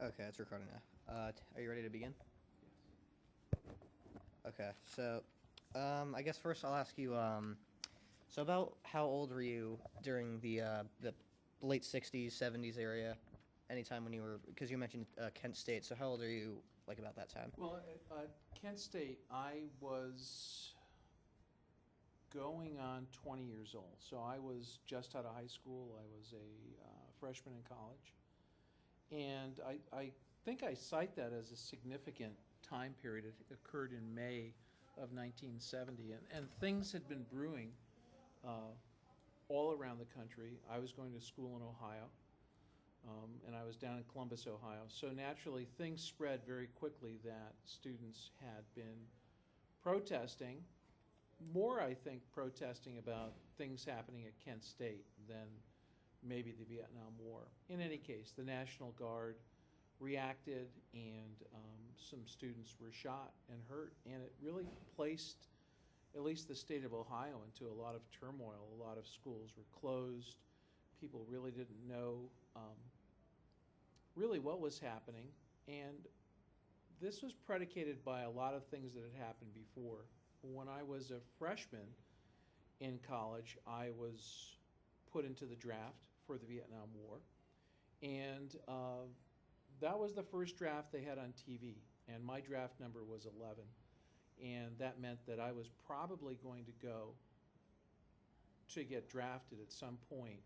Okay, it's recording now. Are you ready to begin? Okay, so I guess first I'll ask you. So about how old were you during the late '60s, '70s area? Anytime when you were, because you mentioned Kent State. So how old are you, like about that time? Well, at Kent State, I was going on 20 years old. So I was just out of high school. I was a freshman in college. And I think I cite that as a significant time period. It occurred in May of 1970. And things had been brewing uh, all around the country. I was going to school in Ohio. And I was down in Columbus, Ohio. So naturally, things spread very quickly that students had been protesting, more, I think, protesting about things happening at Kent State than maybe the Vietnam War. In any case, the National Guard reacted, and some students were shot and hurt, and it really placed at least the state of Ohio into a lot of turmoil. A lot of schools were closed. People really didn't know really what was happening, and this was predicated by a lot of things that had happened before. When I was a freshman in college, I was put into the draft for the Vietnam War, and that was the first draft they had on TV, and my draft number was 11, and that meant that I was probably going to go to get drafted at some point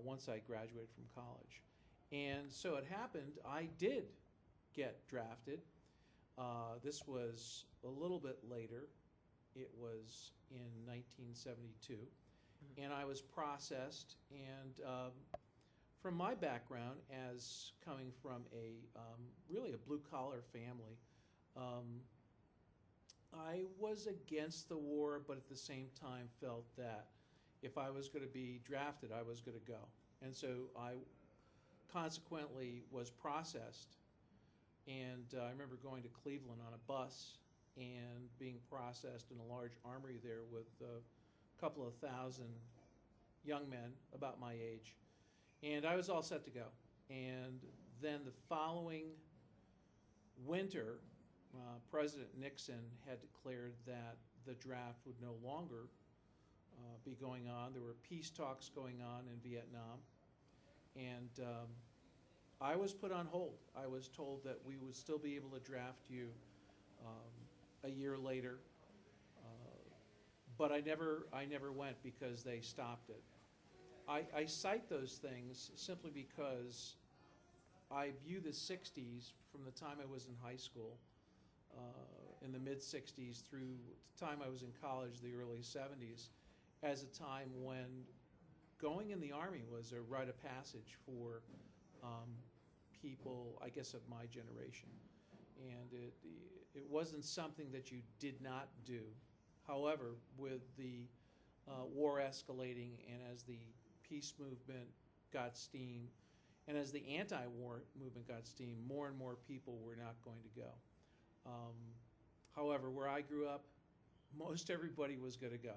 once I graduated from college. And so it happened, I did get drafted. This was a little bit later. It was in 1972. And I was processed. And from my background, as coming from a really a blue-collar family, I was against the war, but at the same time felt that if I was going to be drafted, I was going to go. And so I consequently was processed, and I remember going to Cleveland on a bus and being processed in a large armory there with a couple of thousand young men about my age, and I was all set to go. And then the following winter, President Nixon had declared that the draft would no longer be going on. There were peace talks going on in Vietnam, and I was put on hold. I was told that we would still be able to draft you a year later, but I never went because they stopped it. I cite those things simply because I view the 60s from the time I was in high school, in the mid-60s, through the time I was in college, the early 70s, as a time when going in the Army was a rite of passage for people, I guess, of my generation. And it wasn't something that you did not do. However, with the war escalating, and as the peace movement got steam, and as the anti-war movement got steam, more and more people were not going to go. However, where I grew up, most everybody was going to go.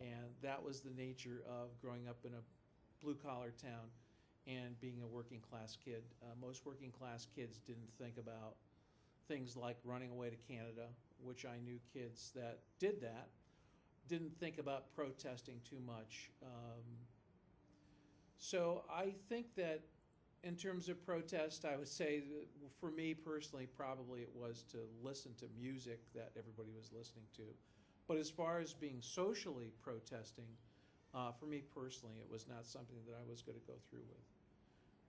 And that was the nature of growing up in a blue-collar town and being a working-class kid. Most working-class kids didn't think about things like running away to Canada, which I knew kids that did that, didn't think about protesting too much. So I think that in terms of protest, I would say that for me personally, probably it was to listen to music that everybody was listening to. But as far as being socially protesting, for me personally, it was not something that I was going to go through with.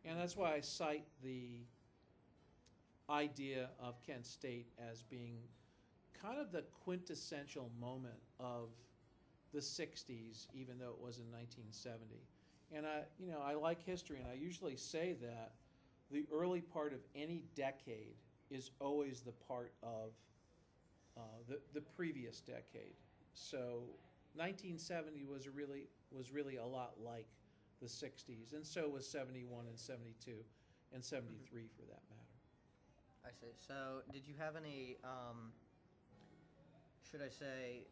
And that's why I cite the idea of Kent State as being kind of the quintessential moment of the 60s, even though it was in 1970. And I like history, and I usually say that the early part of any decade is always the part of the previous decade. So 1970 was really a lot like the 60s, and so was 71 and 72 and 73 for that matter. I see. So did you have any, should I say,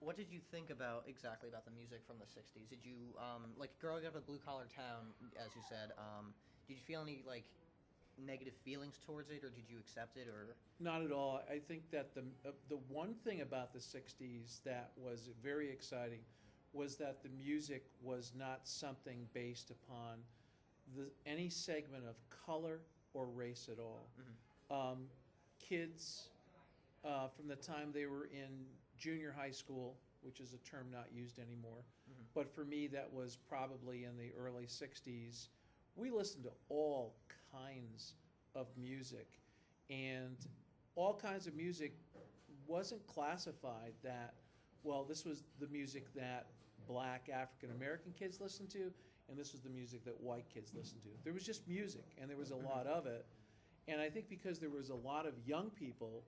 what did you think exactly about the music from the '60s? Did you like growing up in a blue collar town, as you said? Did you feel any like negative feelings towards it, or did you accept it, or? Not at all. I think that the one thing about the '60s that was very exciting was that the music was not something based upon any segment of color or race at all. Kids, from the time they were in junior high school, which is a term not used anymore, but for me that was probably in the early '60s, we listened to all kinds of music, and all kinds of music wasn't classified that, well, this was the music that black African American kids listened to, and this was the music that white kids listened to. There was just music, and there was a lot of it. And I think because there was a lot of young people,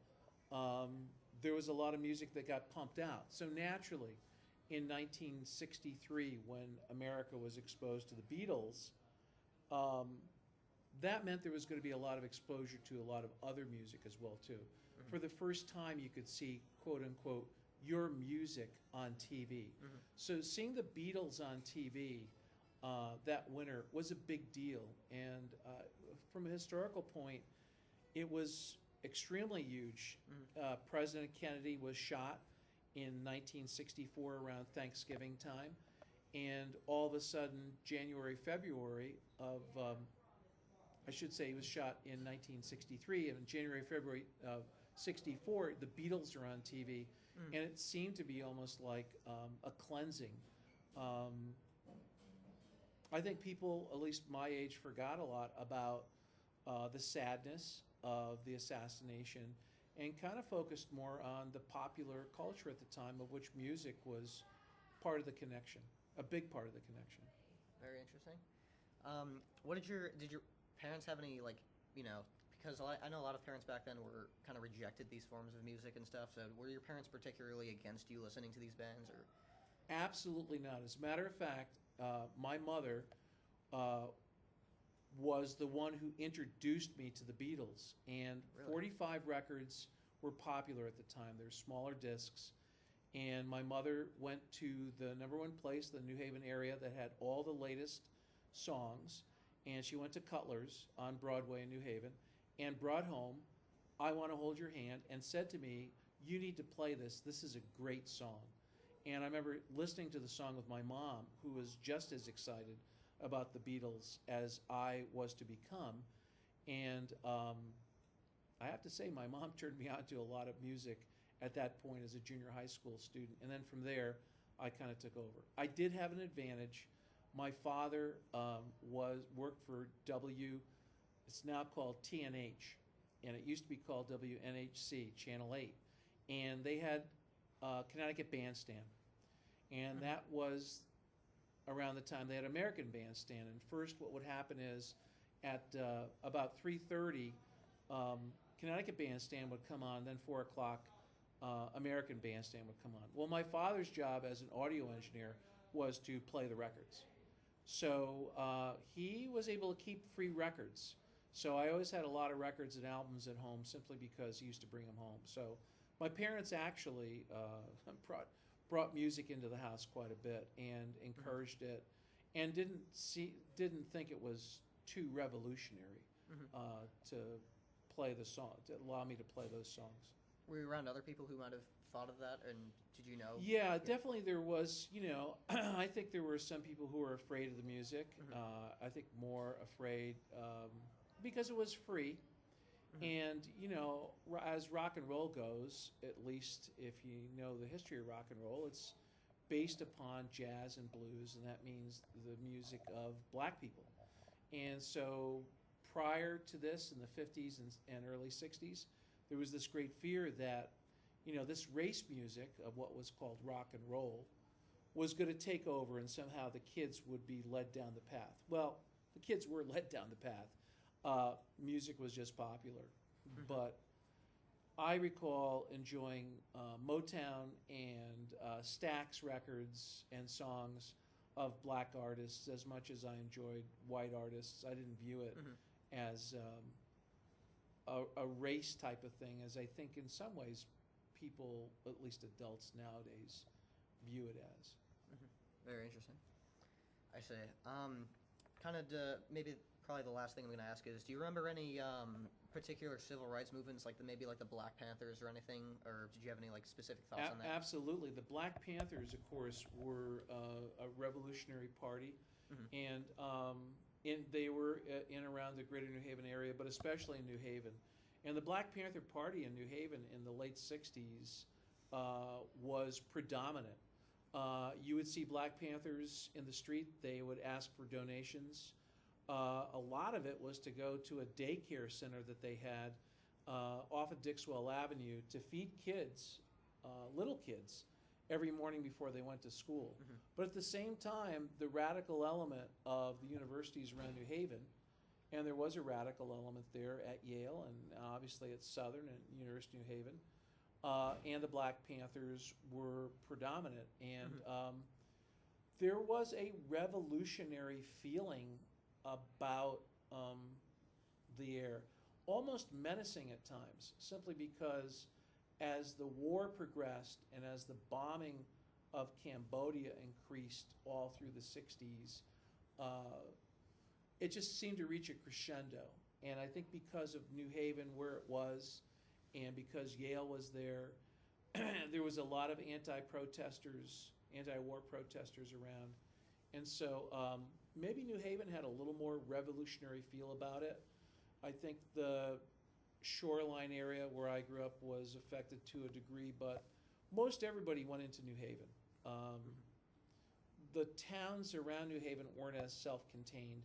there was a lot of music that got pumped out. So naturally, in 1963, when America was exposed to the Beatles, that meant there was going to be a lot of exposure to a lot of other music as well, too. For the first time, you could see, quote unquote, your music on TV. So seeing the Beatles on TV that winter was a big deal. And from a historical point, it was extremely huge. President Kennedy was shot in 1964 around Thanksgiving time. And all of a sudden, January, February of, I should say he was shot in 1963, and in January, February of '64, the Beatles are on TV. And it seemed to be almost like a cleansing. I think people, at least my age, forgot a lot about the sadness of the assassination and kind of focused more on the popular culture at the time, of which music was part of the connection, a big part of the connection. Very interesting. Did your parents have any, like, you know, because I know a lot of parents back then were kind of rejected these forms of music and stuff, so were your parents particularly against you listening to these bands, or? Absolutely not. As a matter of fact, my mother was the one who introduced me to the Beatles, and Really? 45 records were popular at the time. They're smaller discs, and my mother went to the number one place, the New Haven area, that had all the latest songs, and she went to Cutler's on Broadway in New Haven and brought home I Want to Hold Your Hand and said to me, you need to play this. This is a great song. And I remember listening to the song with my mom, who was just as excited about the Beatles as I was to become. And I have to say, my mom turned me on to a lot of music at that point as a junior high school student. And then from there, I kind of took over. I did have an advantage. My father worked for it's now called TNH, and it used to be called WNHC, Channel 8. And they had Connecticut Bandstand. And that was around the time they had American Bandstand. And first what would happen is at about 3:30, Connecticut Bandstand would come on, then 4 o'clock, American Bandstand would come on. Well, my father's job as an audio engineer was to play the records. So he was able to keep free records. So I always had a lot of records and albums at home simply because he used to bring them home. So my parents actually brought music into the house quite a bit and encouraged it, and didn't think it was too revolutionary to play the song, to allow me to play those songs. Were you around other people who might have thought of that, and did you know? Yeah, definitely there was, I think there were some people who were afraid of the music. I think more afraid because it was free. And, as rock and roll goes, at least if you know the history of rock and roll, it's based upon jazz and blues, and that means the music of black people. And so prior to this, in the 50s and early 60s, there was this great fear that, this race music of what was called rock and roll was going to take over, and somehow the kids would be led down the path. Well, the kids were led down the path. Music was just popular. But I recall enjoying Motown and Stax records and songs of black artists as much as I enjoyed white artists. I didn't view it as a race type of thing, as I think in some ways people, at least adults nowadays, view it as. Very interesting. I see. Kind of maybe probably the last thing I'm going to ask is, do you remember any particular civil rights movements, like maybe like the Black Panthers or anything, or did you have any like specific thoughts on that? Absolutely. The Black Panthers, of course, were a revolutionary party, and they were in around the greater New Haven area, but especially in New Haven. And the Black Panther Party in New Haven in the late 60s was predominant. You would see Black Panthers in the street. They would ask for donations. A lot of it was to go to a daycare center that they had off of Dixwell Avenue to feed kids, little kids, every morning before they went to school. But at the same time, the radical element of the universities around New Haven, and there was a radical element there at Yale and obviously at Southern and University of New Haven, and the Black Panthers were predominant. And there was a revolutionary feeling about the air, almost menacing at times, simply because as the war progressed and as the bombing of Cambodia increased all through the 60s, it just seemed to reach a crescendo. And I think because of New Haven where it was, and because Yale was there, there was a lot of anti-protesters, anti-war protesters around. And so maybe New Haven had a little more revolutionary feel about it. I think the shoreline area where I grew up was affected to a degree, but most everybody went into New Haven. The towns around New Haven weren't as self-contained.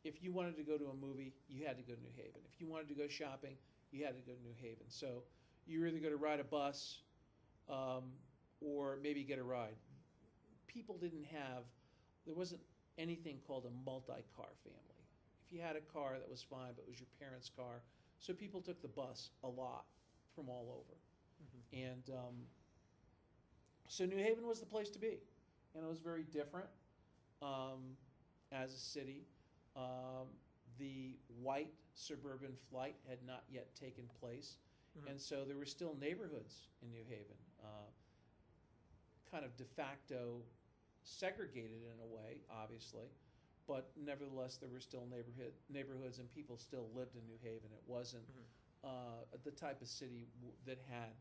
If you wanted to go to a movie, you had to go to New Haven. If you wanted to go shopping, you had to go to New Haven. So you were either going to ride a bus or maybe get a ride. People didn't have, there wasn't anything called a multi-car family. If you had a car, that was fine, but it was your parents' car. So people took the bus a lot from all over. And so New Haven was the place to be. And it was very different as a city. The white suburban flight had not yet taken place. And so there were still neighborhoods in New Haven, kind of de facto segregated in a way, obviously, but nevertheless there were still neighborhoods and people still lived in New Haven. It wasn't the type of city that had,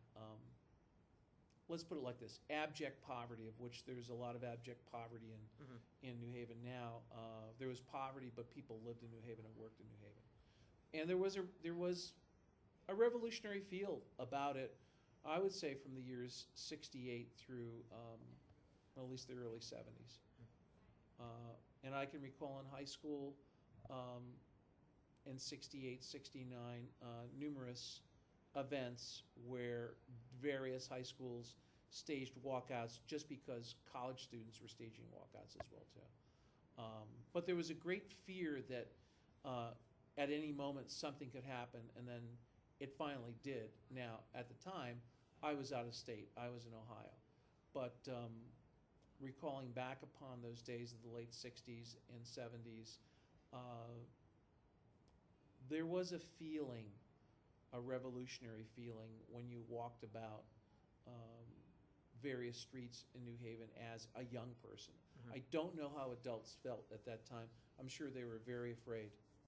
let's put it like this, abject poverty, of which there's a lot of abject poverty in New Haven now. There was poverty, but people lived in New Haven and worked in New Haven. And there was a revolutionary feel about it, I would say from the years 68 through at least the early 70s. And I can recall in high school in 68, 69, numerous events where various high schools staged walkouts just because college students were staging walkouts as well too. But there was a great fear that at any moment something could happen, and then it finally did. Now, at the time, I was out of state. I was in Ohio. But recalling back upon those days of the late 60s and 70s, there was a feeling, a revolutionary feeling, when you walked about various streets in New Haven as a young person. I don't know how adults felt at that time. I'm sure they were very afraid.